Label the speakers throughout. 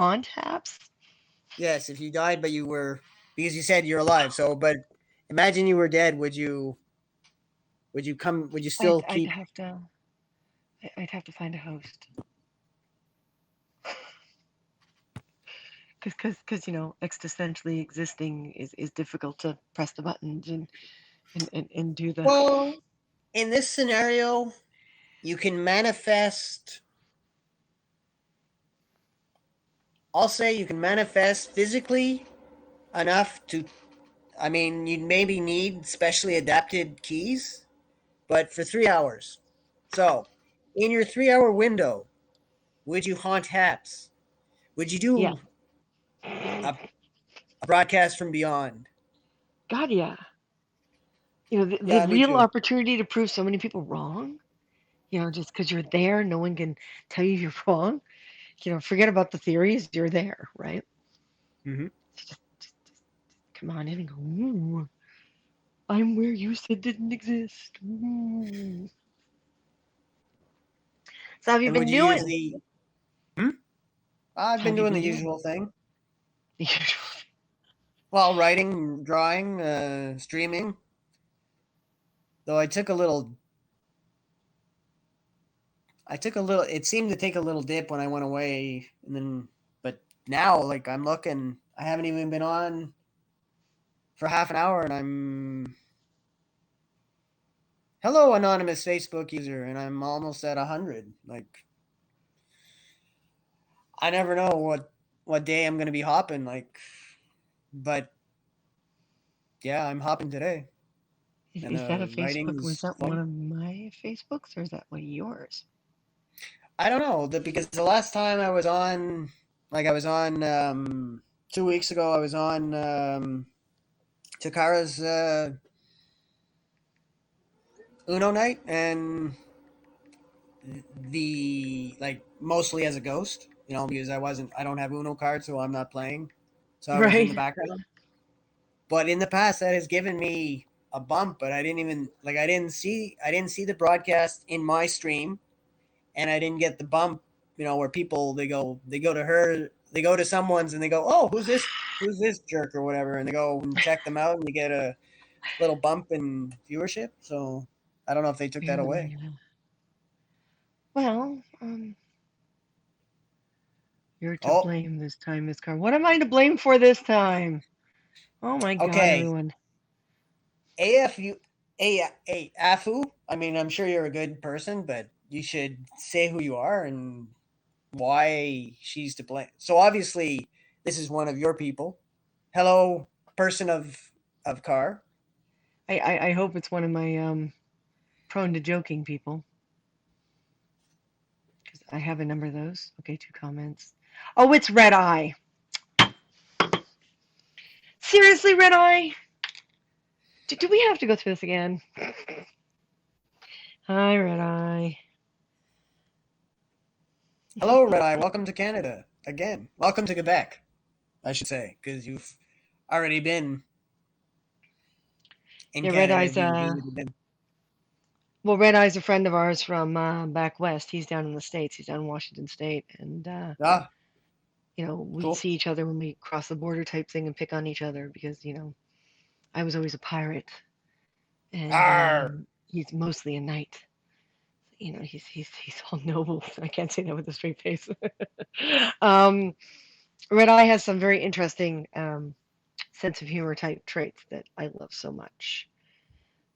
Speaker 1: haunt haps?
Speaker 2: Yes, if you died, but you were because you said you're alive. So, but imagine you were dead. Would you come? Would you still
Speaker 1: I'd
Speaker 2: keep?
Speaker 1: have to I'd have to find a host because existentially existing is difficult to press the buttons and do the
Speaker 2: Well, in this scenario, you can manifest. I'll say you can manifest physically enough to. I mean, you'd maybe need specially adapted keys, but for 3 hours. So, in your 3 hour window, would you haunt Haps? Would you
Speaker 1: yeah.
Speaker 2: do a broadcast from beyond?
Speaker 1: God, yeah. The
Speaker 2: Yeah, me
Speaker 1: real
Speaker 2: too.
Speaker 1: opportunity to prove so many people wrong. Just because you're there, no one can tell you you're wrong. Forget about the theories. You're there, right?
Speaker 2: Hmm.
Speaker 1: Just come on in and go. Ooh, I'm where you said didn't exist. Ooh. So, have you
Speaker 2: And would
Speaker 1: been
Speaker 2: you use
Speaker 1: doing?
Speaker 2: the? Hmm? I've been
Speaker 1: Have you
Speaker 2: doing the
Speaker 1: been doing?
Speaker 2: usual thing.
Speaker 1: The usual.
Speaker 2: Well, writing, drawing, streaming. Though I took a little. It seemed to take a little dip when I went away, and then. But now, like I'm looking, I haven't even been on for half an hour, and I'm hello anonymous Facebook user, and I'm almost at 100. Like I never know what day I'm gonna be hopping. Like, but yeah, I'm hopping today, and
Speaker 1: Is that a Facebook? Was
Speaker 2: writing's
Speaker 1: that one
Speaker 2: fun.
Speaker 1: of my Facebooks or is that one of yours?
Speaker 2: I don't know because the last time I was on, like I was on 2 weeks ago, I was on Takara's Uno night, and the like mostly as a ghost, because I don't have Uno cards, so I'm not playing, so I was in the
Speaker 1: Right.
Speaker 2: background. But in the past, that has given me a bump, but I didn't even like I didn't see the broadcast in my stream, and I didn't get the bump, where people they go to her, they go to someone's, and they go, oh, who's this jerk or whatever, and they go and check them out, and you get a little bump in viewership. So I don't know if they took that away.
Speaker 1: Yeah. Well, you're to
Speaker 2: Oh,
Speaker 1: blame this time, Miss Carr. What am I to blame for this time? Oh my God,
Speaker 2: okay.
Speaker 1: everyone.
Speaker 2: AFU, A Afu. I mean, I'm sure you're a good person, but you should say who you are and why she's to blame. So obviously, this is one of your people. Hello, person of car.
Speaker 1: I hope it's one of my prone to joking people because I have a number of those. Okay, 2 comments. Oh, it's Red Eye. Seriously, Red Eye? Do we have to go through this again? Hi, Red Eye.
Speaker 2: Hello, Red Eye. Welcome to Canada again. Welcome to Quebec, I should say, because you've already been in
Speaker 1: Yeah, Red
Speaker 2: Canada.
Speaker 1: Eye's
Speaker 2: You've already been.
Speaker 1: well, Red Eye's a friend of ours from back west. He's down in the States. He's down in Washington State, and
Speaker 2: Ah,
Speaker 1: we'd
Speaker 2: cool.
Speaker 1: see each other when we cross the border type thing and pick on each other because I was always a pirate, and
Speaker 2: Arr.
Speaker 1: he's mostly a knight. He's all noble. I can't say that with a straight face. um, Red Eye has some very interesting sense of humor type traits that I love so much.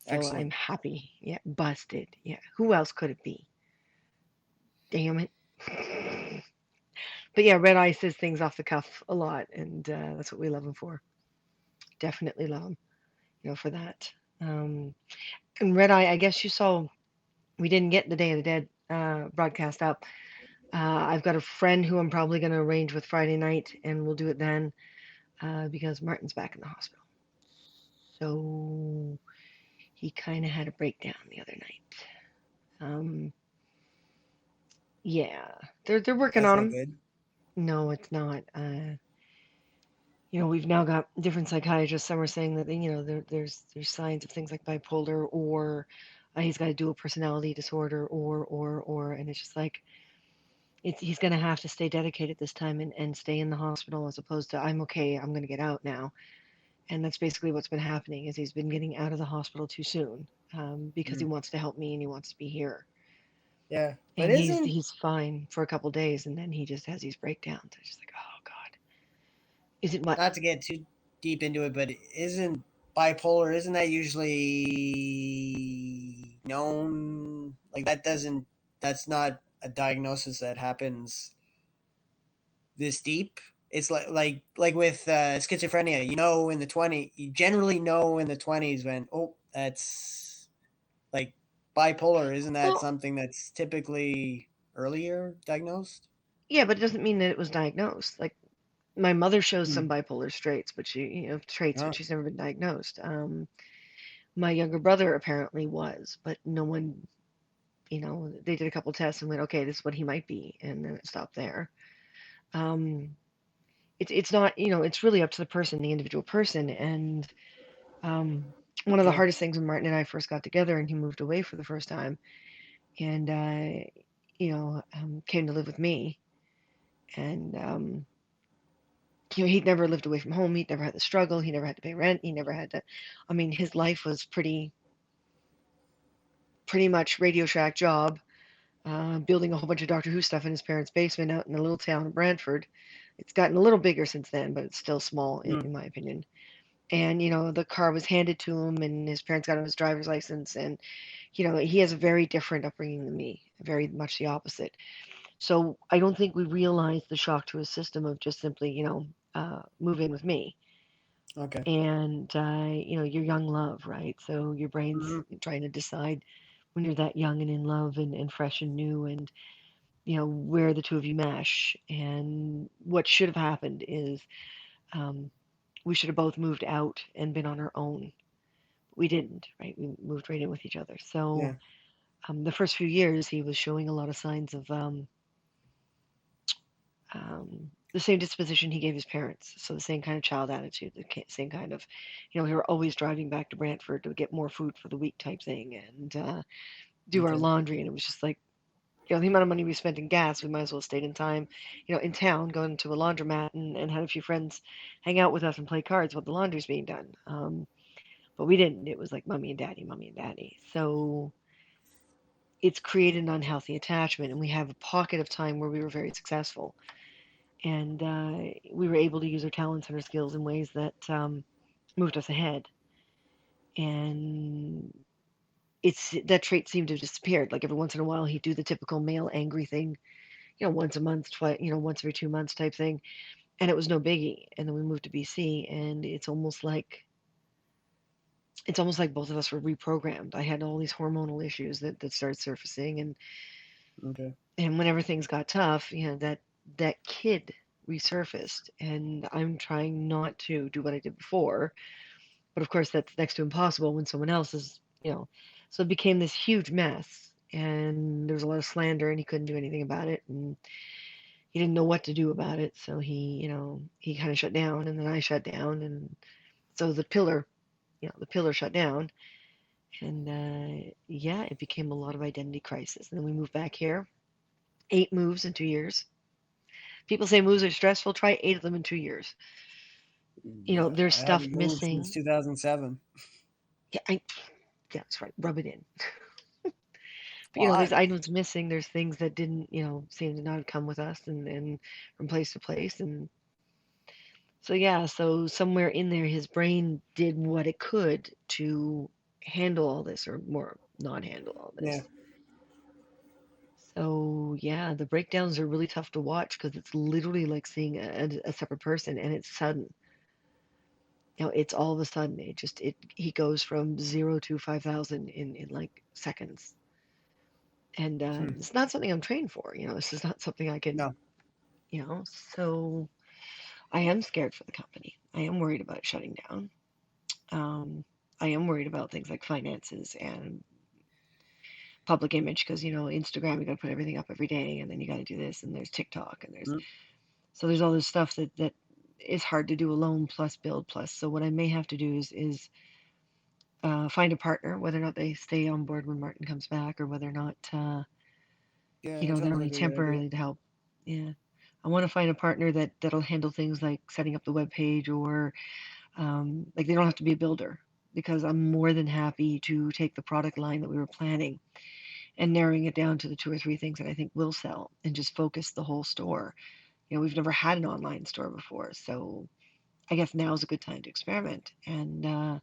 Speaker 1: So I'm
Speaker 2: Excellent.
Speaker 1: happy. Yeah, busted. Yeah, who else could it be? Damn it. But yeah, Red Eye says things off the cuff a lot, and that's what we love him for. Definitely love him, for that. Um, and Red Eye, I guess you saw we didn't get the Day of the Dead broadcast up. I've got a friend who I'm probably going to arrange with Friday night, and we'll do it then because Martin's back in the hospital. So he kind of had a breakdown the other night. Um, yeah, they're working
Speaker 2: That's
Speaker 1: on
Speaker 2: not
Speaker 1: him.
Speaker 2: good.
Speaker 1: No, it's not. We've now got different psychiatrists. Some are saying that there's signs of things like bipolar, or he's got a dual personality disorder, or, and it's just like He's going to have to stay dedicated this time and stay in the hospital as opposed to I'm okay, I'm going to get out now. And that's basically what's been happening is he's been getting out of the hospital too soon because he
Speaker 2: Mm.
Speaker 1: wants to help me and he wants to be here.
Speaker 2: Yeah, but
Speaker 1: And
Speaker 2: isn't
Speaker 1: he's fine for a couple days and then he just has these breakdowns. It's just like, oh God, is it what?
Speaker 2: not to get too deep into it, but isn't bipolar? Isn't that usually known? Like that doesn't. That's not a diagnosis that happens this deep. It's like with schizophrenia. You know, in the 20s, you generally know in the 20s when that's like bipolar. Isn't that
Speaker 1: Well,
Speaker 2: something that's typically earlier diagnosed?
Speaker 1: yeah, but it doesn't mean that it was diagnosed. Like my mother shows
Speaker 2: Hmm.
Speaker 1: some bipolar traits, but traits, but
Speaker 2: Oh,
Speaker 1: she's never been diagnosed. My younger brother apparently was, but no one, they did a couple tests and went, okay, this is what he might be, and then it stopped there. Um, it's not, it's really up to the person, the individual person, and um, one of the
Speaker 2: okay.
Speaker 1: hardest things when Martin and I first got together and he moved away for the first time and came to live with me, and he'd never lived away from home. He'd never had the struggle. He never had to pay rent. He never had to. I mean, his life was pretty much Radio Shack job, building a whole bunch of Doctor Who stuff in his parents' basement out in a little town in Brantford. It's gotten a little bigger since then, but it's still small
Speaker 2: Mm,
Speaker 1: in my opinion. And the car was handed to him, and his parents got him his driver's license, and he has a very different upbringing than me, very much the opposite. So I don't think we realized the shock to his system of just simply, move in with me.
Speaker 2: okay.
Speaker 1: And you're young love, right? So your brain's
Speaker 2: Hmm.
Speaker 1: trying to decide when you're that young and in love and fresh and new, and where the two of you mesh. And what should have happened is um, we should have both moved out and been on our own. We didn't, right? We moved right in with each other. So
Speaker 2: Yeah.
Speaker 1: the first few years, he was showing a lot of signs of the same disposition he gave his parents. So the same kind of child attitude, the same kind of, we were always driving back to Brantford to get more food for the week type thing and do our
Speaker 2: Okay.
Speaker 1: laundry. And it was just like, the amount of money we spent in gas, we might as well have stayed in time, in town, going to a laundromat and had a few friends hang out with us and play cards while the laundry's being done. But we didn't. It was like mommy and daddy, mommy and daddy. So it's created an unhealthy attachment. And we have a pocket of time where we were very successful. And we were able to use our talents and our skills in ways that moved us ahead. And it's that trait seemed to have disappeared. Like every once in a while, he'd do the typical male angry thing, once a month, twice, once every 2 months type thing, and it was no biggie. And then we moved to BC, and it's almost like both of us were reprogrammed. I had all these hormonal issues that started surfacing,
Speaker 2: Okay.
Speaker 1: and whenever things got tough, that kid resurfaced, and I'm trying not to do what I did before. But of course, that's next to impossible when someone else is, So it became this huge mess, and there was a lot of slander, and he couldn't do anything about it, and he didn't know what to do about it. So he kind of shut down, and then I shut down, and so the pillar shut down, and yeah, it became a lot of identity crisis. And then we moved back here, 8 moves in 2 years. People say moves are stressful. Try 8 of them in 2 years. There's
Speaker 2: I
Speaker 1: stuff
Speaker 2: haven't moved since
Speaker 1: missing.
Speaker 2: 2007.
Speaker 1: Yeah, yeah, that's right. Rub it in. But
Speaker 2: Well,
Speaker 1: there's items missing. There's things that didn't, seem to not come with us, and from place to place, and so yeah. So somewhere in there, his brain did what it could to handle all this, or more, not handle all
Speaker 2: yeah.
Speaker 1: this. So yeah, the breakdowns are really tough to watch because it's literally like seeing a separate person, and it's sudden. It's all of a sudden. He goes from 0 to 5,000 in like seconds, and
Speaker 2: Hmm.
Speaker 1: it's not something I'm trained for. This is not something I can.
Speaker 2: No.
Speaker 1: So I am scared for the company. I am worried about shutting down. Um, I am worried about things like finances and public image because Instagram, you got to put everything up every day, and then you got to do this, and there's TikTok, and
Speaker 2: Mm,
Speaker 1: there's all this stuff that is hard to do alone, plus build plus. So what I may have to do is find a partner, whether or not they stay on board when Martin comes back, or whether or not
Speaker 2: yeah, that
Speaker 1: they're
Speaker 2: sounds like
Speaker 1: only
Speaker 2: a good idea.
Speaker 1: temporarily to help. Yeah. I want to find a partner that'll handle things like setting up the web page or like they don't have to be a builder because I'm more than happy to take the product line that we were planning and narrowing it down to the two or three things that I think will sell and just focus the whole store. We've never had an online store before, so I guess now is a good time to experiment and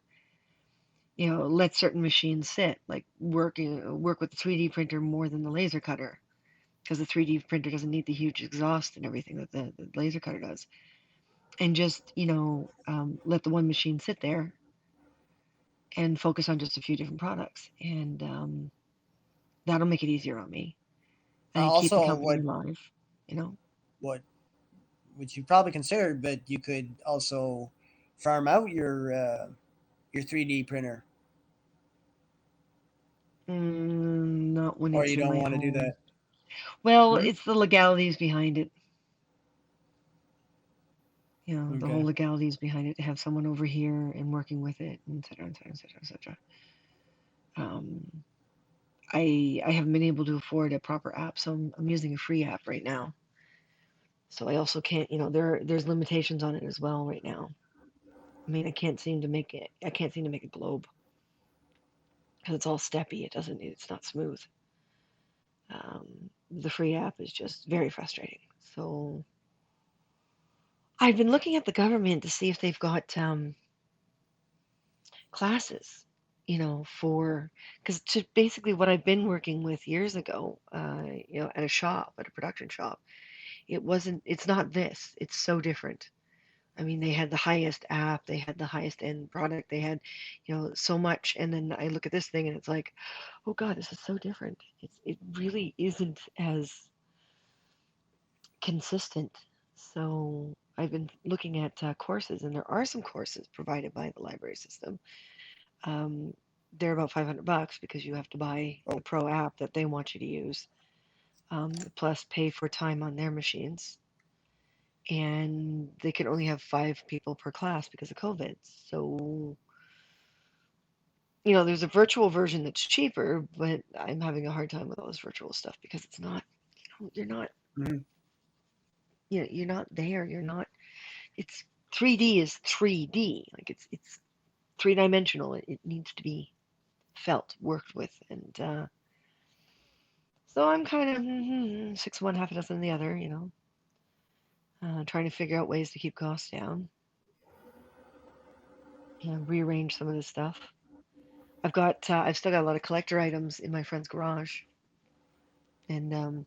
Speaker 1: let certain machines sit, like work with the 3D printer more than the laser cutter because the 3D printer doesn't need the huge exhaust and everything that the laser cutter does, and just let the one machine sit there and focus on just a few different products, and that'll make it easier on me and keep the
Speaker 2: Also,
Speaker 1: company alive. You know,
Speaker 2: what which you probably considered, but you could also farm out your 3D printer,
Speaker 1: not when
Speaker 2: or
Speaker 1: it's
Speaker 2: you
Speaker 1: in
Speaker 2: don't
Speaker 1: my
Speaker 2: want to do
Speaker 1: home.
Speaker 2: that.
Speaker 1: Well,
Speaker 2: Hmm?
Speaker 1: it's the legalities behind it. The whole
Speaker 2: Okay.
Speaker 1: legalities behind it to have someone over here and working with it, and et cetera, et cetera, et cetera, et cetera. Um, I haven't been able to afford a proper app, so I'm using a free app right now. So I also can't, there's limitations on it as well right now. I mean, I can't seem to make a globe because it's all steppy. It's not smooth. The free app is just very frustrating. So I've been looking at the government to see if they've got classes, for because basically what I've been working with years ago, at a shop, at a production shop, it's not this. It's so different. I mean, they had the highest app, they had the highest end product, they had, so much. And then I look at this thing and it's like, oh God, this is so different. It really isn't as consistent. So I've been looking at courses, and there are some courses provided by the library system. Um, they're about $500 because you have to buy
Speaker 2: Oh,
Speaker 1: the pro app that they want you to use, plus pay for time on their machines. And they can only have 5 people per class because of COVID. So, there's a virtual version that's cheaper, but I'm having a hard time with all this virtual stuff because it's not, you're not,
Speaker 2: mhm.
Speaker 1: you're not there. You're not, it's 3D is 3D. Like it's three-dimensional. It needs to be felt, worked with. And so I'm kind of six of one, half a dozen of the other, trying to figure out ways to keep costs down, rearrange some of this stuff. I've still got a lot of collector items in my friend's garage, and I'm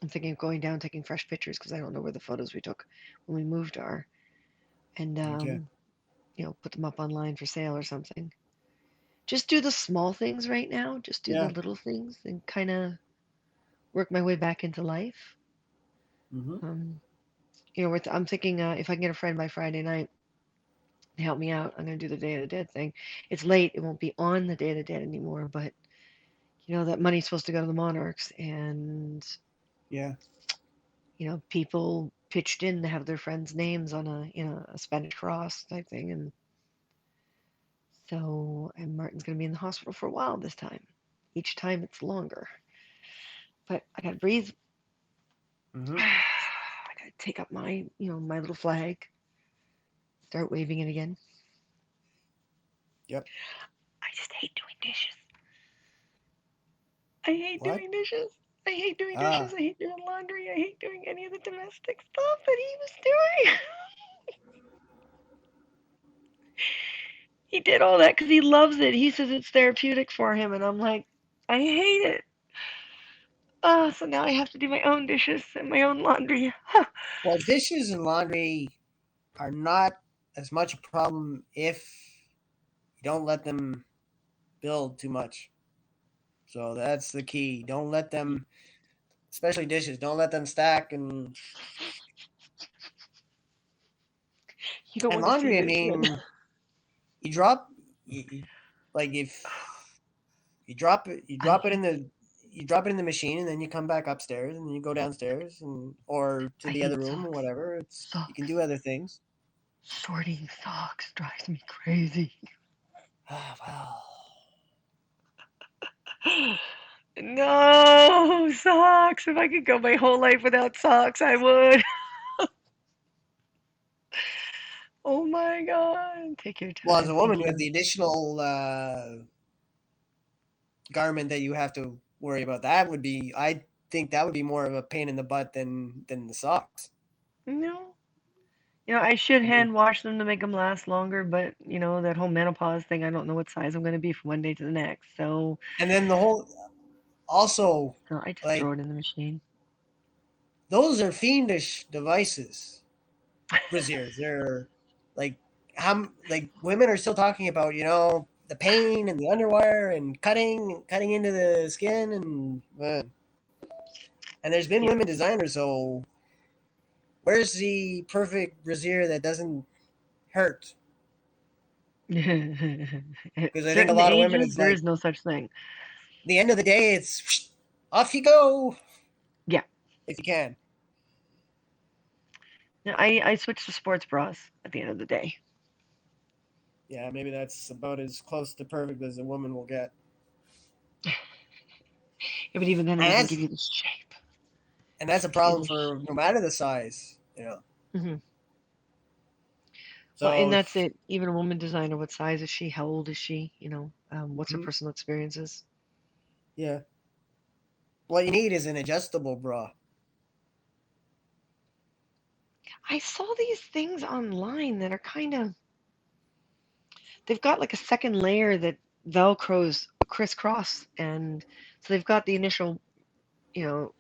Speaker 1: thinking of going down, taking fresh pictures because I don't know where the photos we took when we moved are, and
Speaker 2: Okay.
Speaker 1: put them up online for sale or something. Just do the small things right now. Just do the
Speaker 2: Yeah.
Speaker 1: little things and kind of work my way back into life.
Speaker 2: Hmm.
Speaker 1: Um, I'm thinking if I can get a friend by Friday night to help me out, I'm going to do the Day of the Dead thing. It's late. It won't be on the Day of the Dead anymore, but that money's supposed to go to the monarchs, and
Speaker 2: Yeah.
Speaker 1: people pitched in to have their friends' names on a Spanish cross type thing, and and Martin's going to be in the hospital for a while this time. Each time it's longer, but I got to breathe.
Speaker 2: Hmm.
Speaker 1: I got to take up my little flag, start waving it again.
Speaker 2: Yep.
Speaker 1: I just hate doing dishes. I hate
Speaker 2: What?
Speaker 1: doing dishes. I hate doing dishes.
Speaker 2: Ah.
Speaker 1: I hate doing laundry. I hate doing any of the domestic stuff that he was doing. He did all that because he loves it. He says it's therapeutic for him, and I'm like, I hate it. So now I have to do my own dishes and my own laundry.
Speaker 2: Well, dishes and laundry are not as much a problem if you don't let them build too much. So that's the key. Don't let them, especially dishes, don't let them stack.
Speaker 1: You don't
Speaker 2: And
Speaker 1: want to see
Speaker 2: laundry, I
Speaker 1: this one.
Speaker 2: mean, you drop, you, like if
Speaker 1: I hate
Speaker 2: you drop it in the machine, and then you come back upstairs, and then you go downstairs, and or to
Speaker 1: I
Speaker 2: the other
Speaker 1: hate
Speaker 2: room or
Speaker 1: socks.
Speaker 2: whatever. It's you can
Speaker 1: Socks.
Speaker 2: do other things.
Speaker 1: Sorting socks drives me crazy.
Speaker 2: Ah, well,
Speaker 1: No socks. If I could go my whole life without socks, I would. Oh my God. Take your
Speaker 2: Well, as
Speaker 1: time
Speaker 2: a woman, you have
Speaker 1: thinking.
Speaker 2: the additional garment that you have to worry about. That would be, I think that would be more of a pain in the butt than the socks.
Speaker 1: No. I should
Speaker 2: I mean,
Speaker 1: hand wash them to make them last longer, but that whole menopause thing, I don't know what size I'm going to be from one day to the next.
Speaker 2: and then the whole also
Speaker 1: So I just throw
Speaker 2: like
Speaker 1: it in the machine.
Speaker 2: those are fiendish devices. Braziers, they're like how like women are still talking about the pain and the underwire and cutting into the skin and there's been
Speaker 1: Yeah.
Speaker 2: women designers. So where's the perfect brazier that doesn't hurt?
Speaker 1: At
Speaker 2: Because I think a
Speaker 1: certain
Speaker 2: lot of women,
Speaker 1: ages,
Speaker 2: it's
Speaker 1: there
Speaker 2: like
Speaker 1: is no such thing.
Speaker 2: the end of the day, it's off you go
Speaker 1: Yeah.
Speaker 2: if you can.
Speaker 1: No, I switched to sports bras at the end of the day.
Speaker 2: Yeah, maybe that's about as close to perfect as a woman will get.
Speaker 1: Yeah, but even then, it
Speaker 2: And
Speaker 1: doesn't
Speaker 2: that's
Speaker 1: give you the shape.
Speaker 2: and that's a
Speaker 1: Give you
Speaker 2: problem
Speaker 1: the.
Speaker 2: for no matter the size.
Speaker 1: Hmm. Well, and
Speaker 2: So
Speaker 1: that's it. Even a woman designer, what size is she? How old is she? What's her
Speaker 2: mhm,
Speaker 1: personal experiences?
Speaker 2: yeah, what you need is an adjustable bra.
Speaker 1: I saw these things online that are kind of. They've got like a second layer that velcros crisscross, and so they've got the initial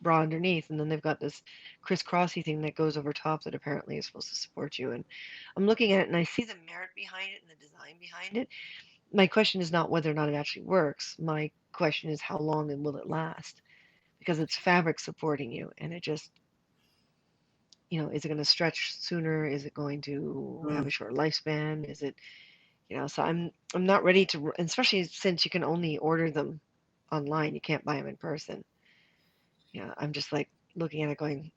Speaker 1: bra underneath, and then they've got this crisscrossy thing that goes over top that apparently is supposed to support you. And I'm looking at it and I see the merit behind it and the design behind it. My question is not whether or not it actually works. My question is how long and will it last? Because it's fabric supporting you, and it just, is it going to stretch sooner? Is it going to have
Speaker 2: Mm.
Speaker 1: a short lifespan? Is it, so I'm not ready to, especially since you can only order them online. You can't buy them in person. I'm just like looking at it going,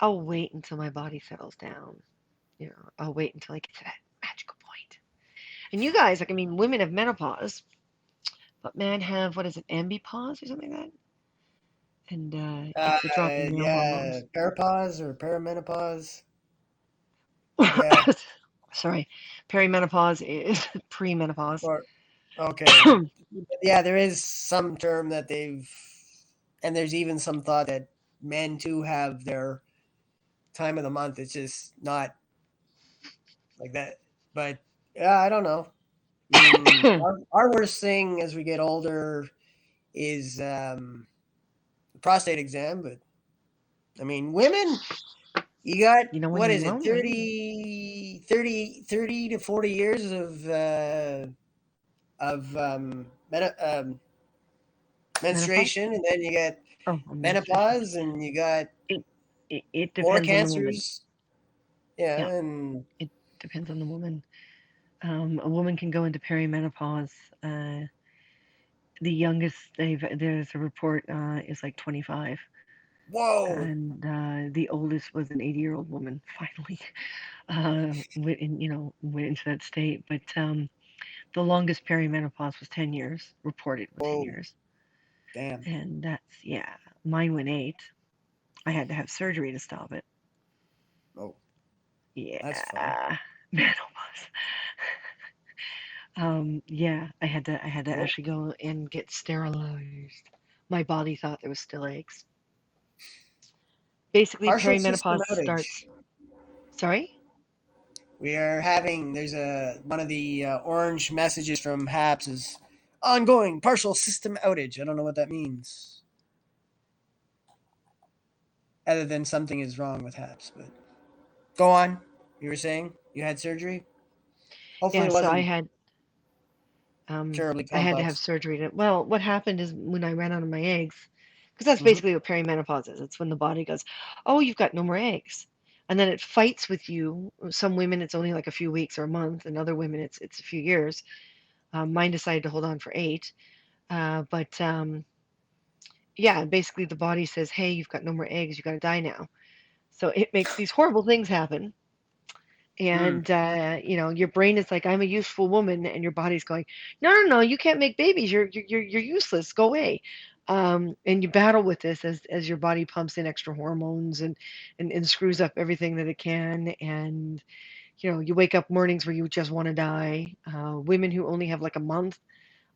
Speaker 1: I'll wait until my body settles down. I'll wait until I get to that magical point. And you guys, like, I mean, women have menopause, but men have, what is it, ambipause or something like that? And it's the drop in male
Speaker 2: Yeah,
Speaker 1: hormones.
Speaker 2: perimenopause or perimenopause. Yeah,
Speaker 1: Sorry, perimenopause is premenopause.
Speaker 2: or okay. Yeah, there is some term that and there's even some thought that men too have their time of the month. It's just not like that. But yeah, I don't know. I mean, our worst thing as we get older is the prostate exam. But I mean, women, you got,
Speaker 1: When
Speaker 2: what
Speaker 1: you're
Speaker 2: is it,
Speaker 1: lonely,
Speaker 2: 30 to 40 years
Speaker 1: menopause.
Speaker 2: menstruation, and then you get
Speaker 1: Oh, menstruation.
Speaker 2: menopause, and you got
Speaker 1: It, it
Speaker 2: more
Speaker 1: depends on the woman.
Speaker 2: cancers. Yeah,
Speaker 1: Yeah,
Speaker 2: and
Speaker 1: it depends on the woman. A woman can go into perimenopause. The youngest there's a report is like 25,
Speaker 2: whoa,
Speaker 1: and the oldest was an 80-year-old woman. Finally, went into that state. But the longest perimenopause was 10 years. Reported with 10
Speaker 2: whoa,
Speaker 1: years,
Speaker 2: damn.
Speaker 1: and that's yeah. Mine went 8. I had to have surgery to stop it.
Speaker 2: Oh, that's fun.
Speaker 1: Yeah, menopause. Yeah, I had to
Speaker 2: Well,
Speaker 1: actually go and get sterilized. My body thought there was still eggs. Basically,
Speaker 2: partial system
Speaker 1: perimenopause
Speaker 2: outage.
Speaker 1: starts. Sorry?
Speaker 2: We are having, there's one of the orange messages from HAPS is ongoing partial system outage. I don't know what that means, other than something is wrong with HAPS. But go on. You were saying you had surgery. Hopefully,
Speaker 1: Yeah,
Speaker 2: it
Speaker 1: so I
Speaker 2: wasn't
Speaker 1: had um
Speaker 2: terribly
Speaker 1: I had to have
Speaker 2: complex.
Speaker 1: surgery to well, what happened is when I ran out of my eggs, because that's
Speaker 2: Hmm.
Speaker 1: basically what perimenopause is. It's when the body goes, "Oh, you've got no more eggs." And then it fights with you. Some women it's only like a few weeks or a month, and other women it's a few years. Mine decided to hold on for 8. But yeah, basically the body says, "Hey, you've got no more eggs. You got to die now." So it makes these horrible things happen,
Speaker 2: Hmm.
Speaker 1: And your brain is like, I'm a useful woman, and your body's going, no, no, no, you can't make babies. You're useless. Go away. And you battle with this as your body pumps in extra hormones and screws up everything that it can. And you wake up mornings where you just want to die. Women who only have like a month,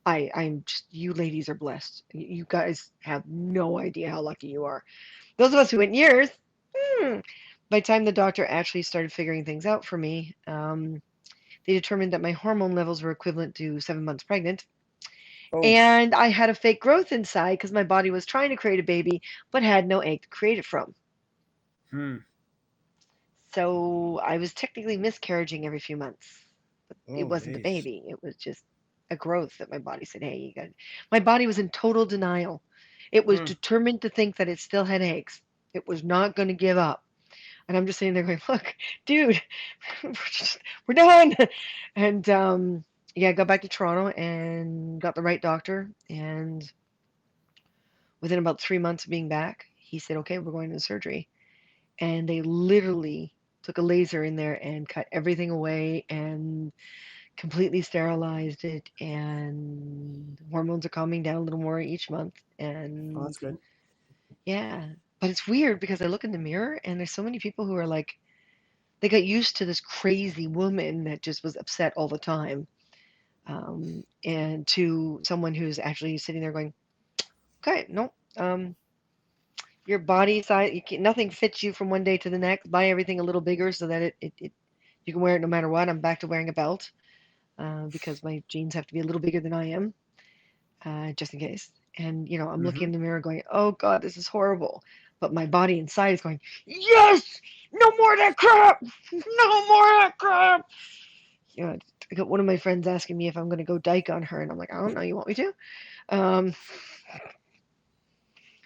Speaker 1: I'm just, you ladies are blessed. You guys have no idea how lucky you are. Those of us who went years, hmm, by the time the doctor actually started figuring things out for me, they determined that my hormone levels were equivalent to 7 months pregnant.
Speaker 2: Oh.
Speaker 1: And I had a fake growth inside because my body was trying to create a baby but had no egg to create it from.
Speaker 2: Hmm.
Speaker 1: So I was technically miscarriaging every few months. But it
Speaker 2: Oh,
Speaker 1: wasn't a
Speaker 2: jeez.
Speaker 1: baby. It was just a growth that my body said, hey, you got. My body was in total denial. It was
Speaker 2: Hmm.
Speaker 1: determined to think that it still had eggs. It was not going to give up. And I'm just sitting there going, look, dude, we're done. And yeah, I got back to Toronto and got the right doctor. And within about 3 months of being back, he said, okay, we're going to surgery. And they literally took a laser in there and cut everything away and completely sterilized it. And hormones are calming down a little more each month.
Speaker 2: Oh, that's
Speaker 1: And
Speaker 2: good.
Speaker 1: yeah, but it's weird because I look in the mirror and there's so many people who are like, they got used to this crazy woman that just was upset all the time, and to someone who's actually sitting there going, okay, no, your body size, nothing fits you from one day to the next. Buy everything a little bigger so that you can wear it no matter what. I'm back to wearing a belt because my jeans have to be a little bigger than I am, just in case. And I'm looking
Speaker 2: Mm-hmm.
Speaker 1: in the mirror going, oh God, this is horrible. But my body inside is going, yes, no more of that crap, no more of that crap. I got one of my friends asking me if I'm going to go dyke on her, and I'm like, I don't know. You want me to? Um,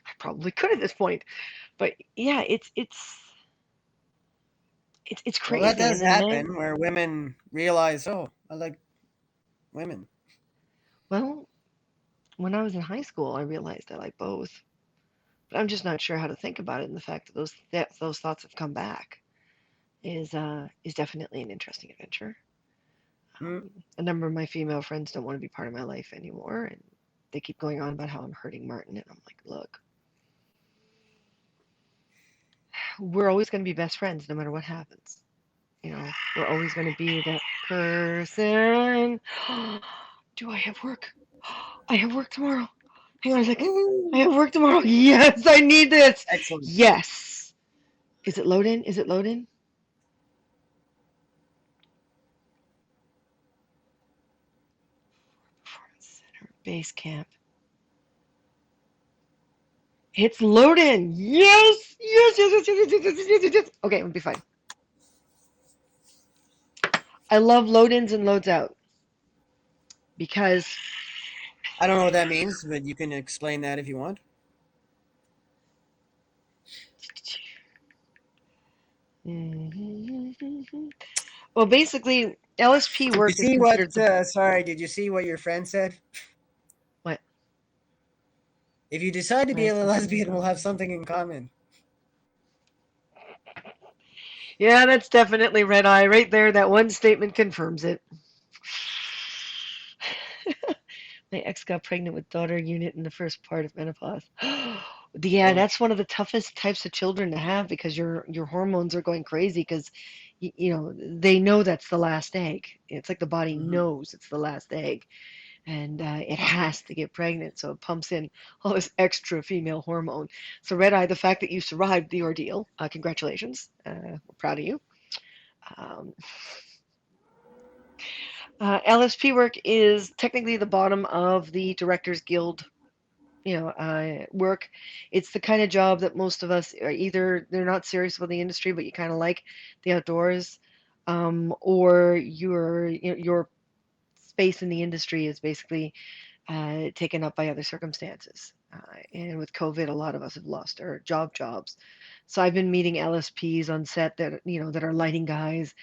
Speaker 1: I probably could at this point, but yeah, it's
Speaker 2: Well, that
Speaker 1: crazy.
Speaker 2: does
Speaker 1: And then
Speaker 2: happen where women realize, oh, I like women.
Speaker 1: well, when I was in high school, I realized I like both, but I'm just not sure how to think about it. And the fact that those thoughts have come back is definitely an interesting adventure.
Speaker 2: Hmm.
Speaker 1: A number of my female friends don't want to be part of my life anymore, and they keep going on about how I'm hurting Martin, and I'm like, look, we're always going to be best friends no matter what happens. We're always going to be that person. Do I have work? I have work tomorrow. Hang on a second. I
Speaker 2: Woohoo!
Speaker 1: have work tomorrow. Yes, I need this.
Speaker 2: Excellent.
Speaker 1: Yes. Is it loading? Is it loading? Performance Center, base camp. It's loading. Yes. Yes, yes, yes, yes, yes, yes, yes, yes, yes. Okay, it'll be fine. I love load ins and loads out because
Speaker 2: I don't know what that means, but you can explain that if you want.
Speaker 1: well, basically, LSP
Speaker 2: Did you
Speaker 1: work is
Speaker 2: see what?
Speaker 1: considered the
Speaker 2: Sorry, did you see what your friend said?
Speaker 1: what?
Speaker 2: If you decide to be
Speaker 1: I
Speaker 2: a
Speaker 1: said
Speaker 2: lesbian,
Speaker 1: something.
Speaker 2: we'll have something in common.
Speaker 1: Yeah, that's definitely red eye right there. That one statement confirms it. My ex got pregnant with daughter unit in the first part of menopause. Yeah,
Speaker 2: Oh.
Speaker 1: that's one of the toughest types of children to have because your hormones are going crazy because they know that's the last egg. It's like the body
Speaker 2: Mm-hmm.
Speaker 1: knows it's the last egg, and it has to get pregnant, so it pumps in all this extra female hormone. So red eye, the fact that you survived the ordeal, congratulations. We're proud of you. Um, LSP work is technically the bottom of the Directors Guild, work. It's the kind of job that most of us are either they're not serious about the industry, but you kind of like the outdoors, or your space in the industry is basically taken up by other circumstances. And with COVID, a lot of us have lost our jobs. So I've been meeting LSPs on set that are lighting guys,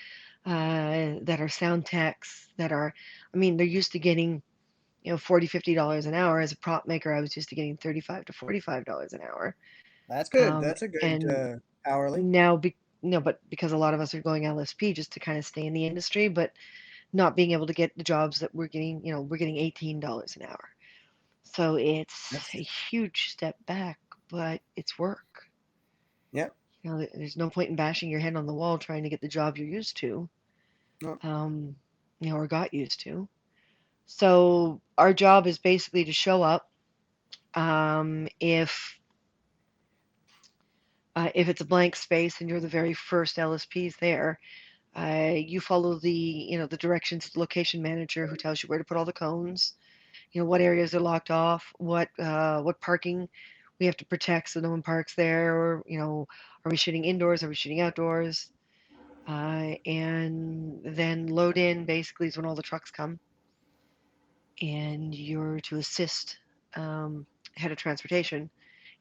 Speaker 1: that are sound techs, I mean, they're used to getting, 40, $50 an hour. As a prop maker, I was used to getting $35 to $45 an hour.
Speaker 2: That's good.
Speaker 1: Um,
Speaker 2: That's a good
Speaker 1: and
Speaker 2: hourly.
Speaker 1: now, no, but because a lot of us are going LSP just to kind of stay in the industry, but not being able to get the jobs that we're getting, we're getting $18 an hour. So it's a
Speaker 2: That's
Speaker 1: huge step back, but it's work.
Speaker 2: yeah.
Speaker 1: There's no point in bashing your head on the wall trying to get the job you're used to,
Speaker 2: No.
Speaker 1: um, or got used to. So our job is basically to show up. If it's a blank space and you're the very first LSPs there, you follow the directions of the location manager who tells you where to put all the cones, what areas are locked off, what parking we have to protect so no one parks there, or are we shooting indoors, are we shooting outdoors, and then load in basically is when all the trucks come, and you're to assist um, head of transportation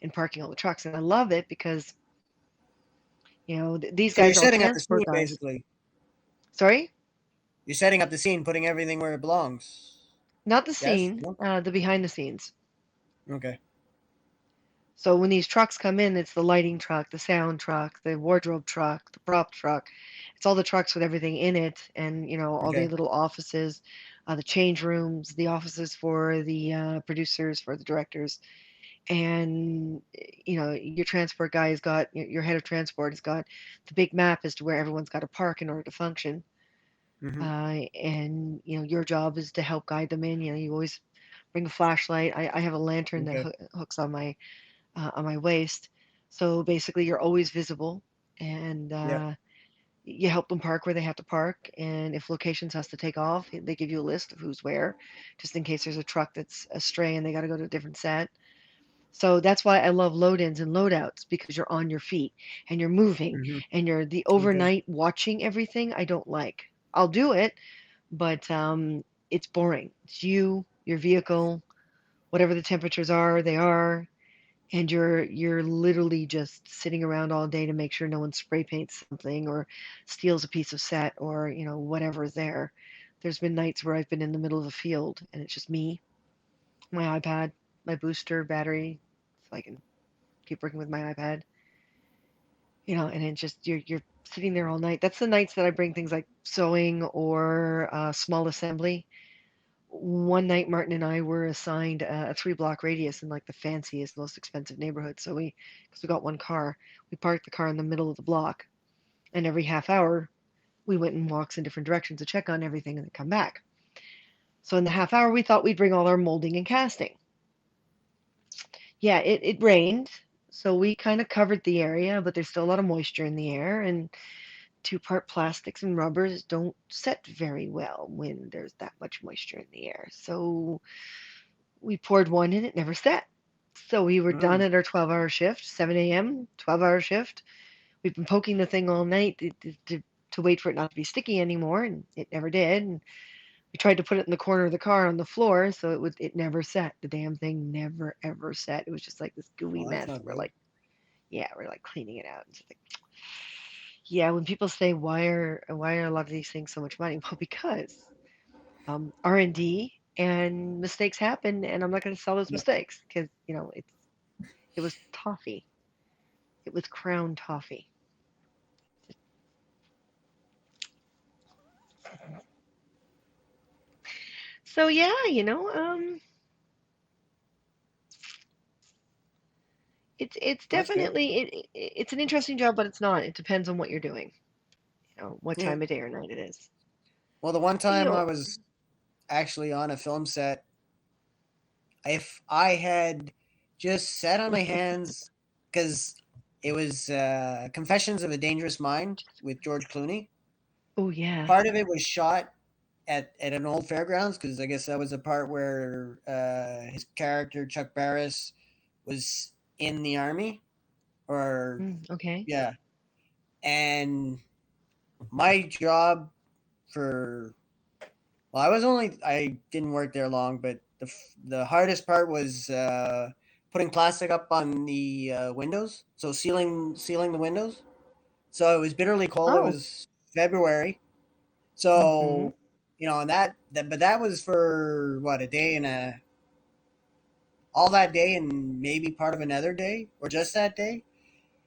Speaker 1: in parking all the trucks. And I love it because these
Speaker 2: So you're
Speaker 1: guys are all
Speaker 2: setting up the
Speaker 1: transport
Speaker 2: scene
Speaker 1: guys.
Speaker 2: basically.
Speaker 1: Sorry,
Speaker 2: You're setting up the scene, putting everything where it belongs.
Speaker 1: not the
Speaker 2: Yes.
Speaker 1: scene,
Speaker 2: No.
Speaker 1: the behind the scenes.
Speaker 2: Okay.
Speaker 1: So when these trucks come in, it's the lighting truck, the sound truck, the wardrobe truck, the prop truck. It's all the trucks with everything in it, and all the
Speaker 2: Okay.
Speaker 1: little offices, the change rooms, the offices for the producers, for the directors, and your transport guy has got your head of transport has got the big map as to where everyone's got to park in order to function.
Speaker 2: Mm-hmm.
Speaker 1: And your job is to help guide them in. You always bring a flashlight. I have a lantern that
Speaker 2: Okay.
Speaker 1: hooks on my waist. So basically, you're always visible, and
Speaker 2: Yeah.
Speaker 1: you help them park where they have to park. And if locations has to take off, they give you a list of who's where, just in case there's a truck that's astray and they got to go to a different set. So that's why I love load-ins and load-outs because you're on your feet and you're moving
Speaker 2: Mm-hmm.
Speaker 1: and you're the
Speaker 2: Okay.
Speaker 1: overnight watching everything. I don't like. I'll do it, but it's boring. It's you, your vehicle, whatever the temperatures are, they are, and you're literally just sitting around all day to make sure no one spray paints something or steals a piece of set or whatever's there. There's been nights where I've been in the middle of a field and it's just me, my iPad, my booster battery, so I can keep working with my iPad. And it just you're sitting there all night. That's the nights that I bring things like sewing or small assembly. One night, Martin and I were assigned a 3 block radius in like the fanciest, most expensive neighborhood. So because we got one car, we parked the car in the middle of the block, and every half hour we went in walks in different directions to check on everything and then come back. So in the half hour, we thought we'd bring all our molding and casting. Yeah, it rained, so we kind of covered the area, but there's still a lot of moisture in the air, and two-part plastics and rubbers don't set very well when there's that much moisture in the air. So we poured one and it never set. So we were done
Speaker 2: Mm.
Speaker 1: at our 12-hour shift, 7 a.m., 12-hour shift. We've been poking the thing all night to wait for it not to be sticky anymore, and it never did. And we tried to put it in the corner of the car on the floor, so it never set. The damn thing never ever set. It was just like this gooey
Speaker 2: Well, that's
Speaker 1: mess.
Speaker 2: not
Speaker 1: We're
Speaker 2: good.
Speaker 1: like, yeah, we're like cleaning it out. It's like, yeah, when people say why are a lot of these things so much money? Well, because R&D and mistakes happen, and I'm not going to sell those
Speaker 2: Yeah.
Speaker 1: mistakes because it was toffee. It was crown toffee. So yeah, it's
Speaker 2: That's good.
Speaker 1: definitely it's an interesting job, but it's not. It depends on what you're doing. What
Speaker 2: Yeah.
Speaker 1: time of day or night it is.
Speaker 2: Well, the one
Speaker 1: But,
Speaker 2: time I was actually on a film set, if I had just sat on my hands, because it was Confessions of a Dangerous Mind with George Clooney.
Speaker 1: oh yeah.
Speaker 2: Part of it was shot at an old fairgrounds because I guess that was the part where his character Chuck Barris was in the army, or
Speaker 1: Okay.
Speaker 2: yeah. And my job for I didn't work there long, but the hardest part was putting plastic up on the windows, so sealing the windows. So it was bitterly cold. It
Speaker 1: Oh.
Speaker 2: was February,
Speaker 1: Mm-hmm.
Speaker 2: so and but that was for what, a day and a all that day and maybe part of another day or just that day,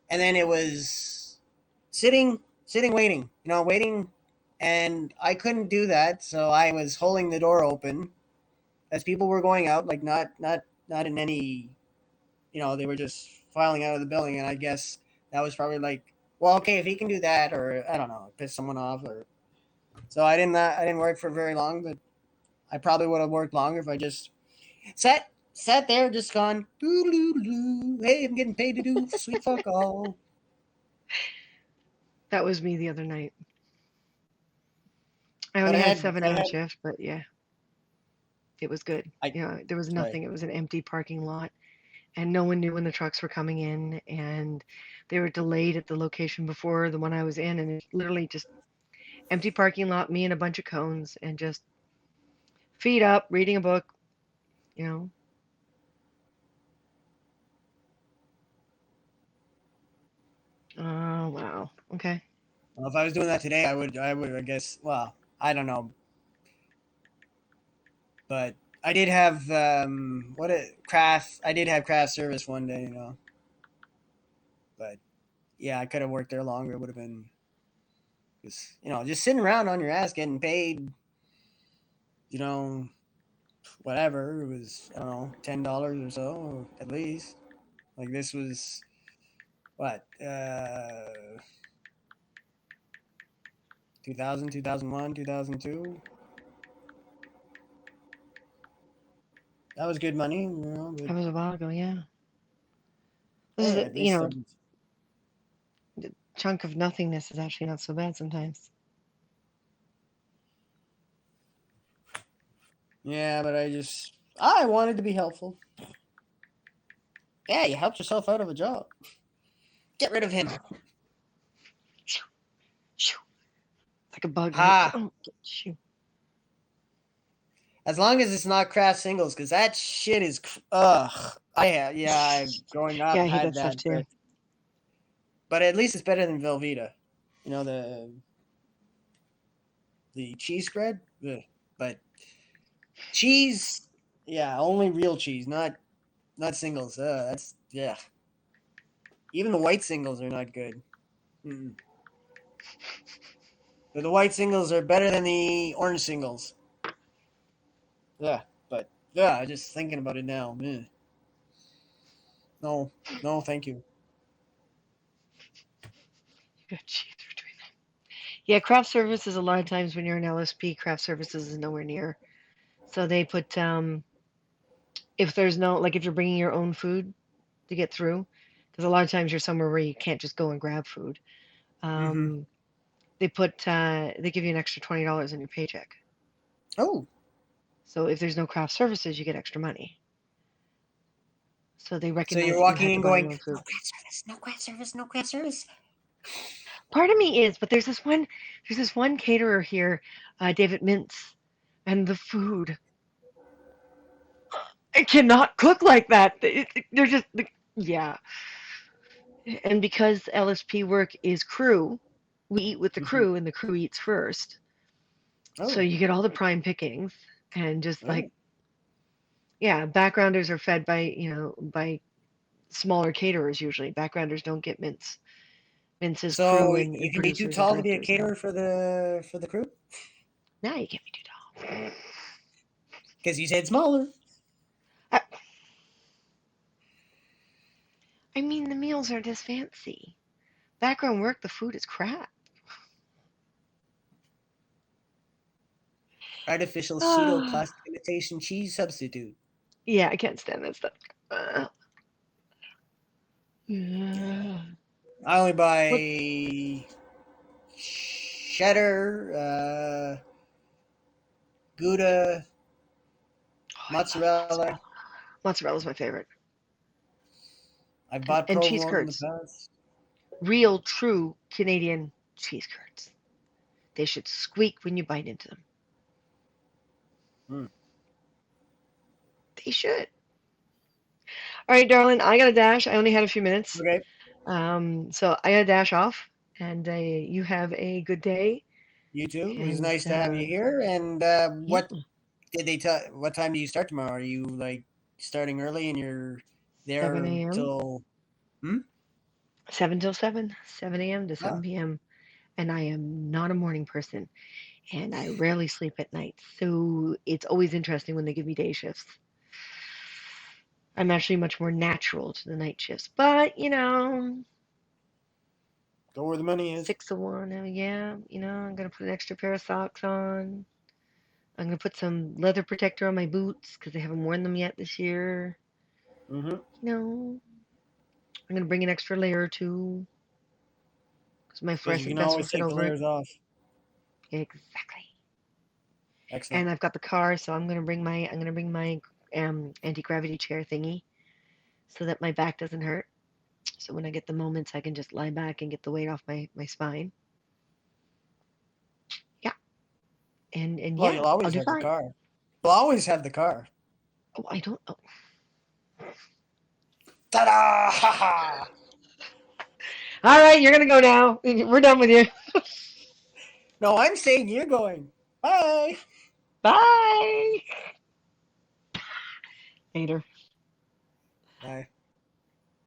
Speaker 2: and then it was sitting, waiting. Waiting, and I couldn't do that, so I was holding the door open as people were going out, like not in any, they were just filing out of the building, and I guess that was probably like, well, okay, if he can do that, or I don't know, piss someone off, or so I didn't work for very long, but I probably would have worked longer if I just sat there, just gone, doo doo doo. Hey, I'm getting paid to do sweet fuck all.
Speaker 1: That was me the other night. I
Speaker 2: But
Speaker 1: only
Speaker 2: I
Speaker 1: had
Speaker 2: had,
Speaker 1: 7 hour shift, but yeah, it was good.
Speaker 2: I
Speaker 1: There was
Speaker 2: right.
Speaker 1: nothing. It was an empty parking lot, and no one knew when the trucks were coming in, and they were delayed at the location before the one I was in, and it's literally just empty parking lot, me and a bunch of cones, and just feet up, reading a book. You know. Oh wow. Okay.
Speaker 2: Well, if I was doing that today, I would, I guess. Well, I don't know, but I did have what a craft. I did have craft service one day, but yeah, I could have worked there longer. It would have been because just sitting around on your ass getting paid, you know, whatever. It was, I don't know, $10 or so at least. Like this was what 2000, 2001, 2002. That was good money, but
Speaker 1: That was a while ago. Yeah. This is
Speaker 2: hey, at least I was.
Speaker 1: the chunk of nothingness is actually not so bad sometimes.
Speaker 2: Yeah, but I wanted to be helpful. Yeah, you helped yourself out of a job. Get rid of him.
Speaker 1: It's like a bug, right?
Speaker 2: Ha!
Speaker 1: Oh, shoot.
Speaker 2: As long as it's not craft singles, because that shit is. Ugh. I growing
Speaker 1: Yeah,
Speaker 2: up
Speaker 1: I hate
Speaker 2: had
Speaker 1: that stuff
Speaker 2: that,
Speaker 1: too.
Speaker 2: but at least it's better than Velveeta. The cheese spread, ugh. But cheese, yeah, only real cheese, not singles. That's yeah. Even the white singles are not good. Mm-mm. But the white singles are better than the orange singles. Yeah, but yeah, just thinking about it now. No, no, thank you.
Speaker 1: You got cheese between them. Yeah, craft services. A lot of times when you're in LSP, craft services is nowhere near. So they put if there's no like if you're bringing your own food to get through, because a lot of times you're somewhere where you can't just go and grab food.
Speaker 2: Mm-hmm.
Speaker 1: Um, they give you an extra $20 in your paycheck.
Speaker 2: Oh,
Speaker 1: So if there's no craft services, you get extra money. So they
Speaker 2: so
Speaker 1: recognize
Speaker 2: you're
Speaker 1: that you
Speaker 2: walking
Speaker 1: had to
Speaker 2: in
Speaker 1: buy
Speaker 2: going,
Speaker 1: your own
Speaker 2: no
Speaker 1: food.
Speaker 2: craft service, no craft service, no craft service.
Speaker 1: Part of me is, but there's this one caterer here, David Mintz, and the food. I cannot cook like that. They're just, yeah. And because LSP work is crew, we eat with the
Speaker 2: Mm-hmm.
Speaker 1: crew, and the crew eats first. So
Speaker 2: Oh,
Speaker 1: you get all the prime pickings, and just
Speaker 2: oh.
Speaker 1: like, yeah, backgrounders are fed by, by smaller caterers usually. Backgrounders don't get mints. Mints is crew
Speaker 2: So
Speaker 1: and
Speaker 2: you can be too
Speaker 1: producers and
Speaker 2: tall to be a
Speaker 1: directors.
Speaker 2: caterer for the crew
Speaker 1: Now you can't be too tall.
Speaker 2: because you said smaller.
Speaker 1: I, I mean, the meals are just fancy. Background work, the food is crap.
Speaker 2: Artificial pseudo
Speaker 1: Ah,
Speaker 2: plastic imitation cheese substitute.
Speaker 1: yeah, I can't stand that stuff. Uh, yeah.
Speaker 2: I only
Speaker 1: What?
Speaker 2: buy cheddar, Gouda,
Speaker 1: Oh, I love
Speaker 2: mozzarella.
Speaker 1: mozzarella. Mozzarella's my favorite.
Speaker 2: I've
Speaker 1: And,
Speaker 2: bought
Speaker 1: and cheese
Speaker 2: provolone in the
Speaker 1: curds.
Speaker 2: past.
Speaker 1: Real, true Canadian cheese curds. They should squeak when you bite into them.
Speaker 2: Hmm.
Speaker 1: They should. All right, darling, I got to dash. I only had a few minutes.
Speaker 2: Okay,
Speaker 1: So I got to dash off. And you have a good day.
Speaker 2: you too. It was
Speaker 1: And
Speaker 2: nice to have you here. And
Speaker 1: yeah,
Speaker 2: what did they tell? What time do you start tomorrow? Are you like starting early and you're
Speaker 1: 7
Speaker 2: there
Speaker 1: a.m.
Speaker 2: till? Hmm?
Speaker 1: 7 till 7, 7 a.m. to
Speaker 2: Ah,
Speaker 1: 7 p.m. And I am not a morning person, and I rarely sleep at night. So it's always interesting when they give me day shifts. I'm actually much more natural to the night shifts. But,
Speaker 2: 'go where the money is.
Speaker 1: 6 of 1, yeah, I'm going to put an extra pair of socks on. I'm going to put some leather protector on my boots because I haven't worn them yet this year.
Speaker 2: Mm-hmm.
Speaker 1: I'm going to bring an extra layer or two because my
Speaker 2: Because you
Speaker 1: fluorescent
Speaker 2: can
Speaker 1: vest will
Speaker 2: always
Speaker 1: fit
Speaker 2: take the
Speaker 1: over it.
Speaker 2: layers off.
Speaker 1: Exactly.
Speaker 2: Excellent.
Speaker 1: And I've got the car, so I'm going to bring my anti-gravity chair thingy so that my back doesn't hurt. So when I get the moments, I can just lie back and get the weight off my spine. Yeah, and
Speaker 2: Well,
Speaker 1: yeah,
Speaker 2: you'll
Speaker 1: I'll
Speaker 2: always
Speaker 1: do
Speaker 2: have the
Speaker 1: fine.
Speaker 2: car. You'll always have the car.
Speaker 1: Oh, I don't. Oh.
Speaker 2: Ta-da! Ha ha!
Speaker 1: All right, you're gonna go now. We're done with you.
Speaker 2: No, I'm saying you're going. Bye.
Speaker 1: Bye. Later.
Speaker 2: Bye.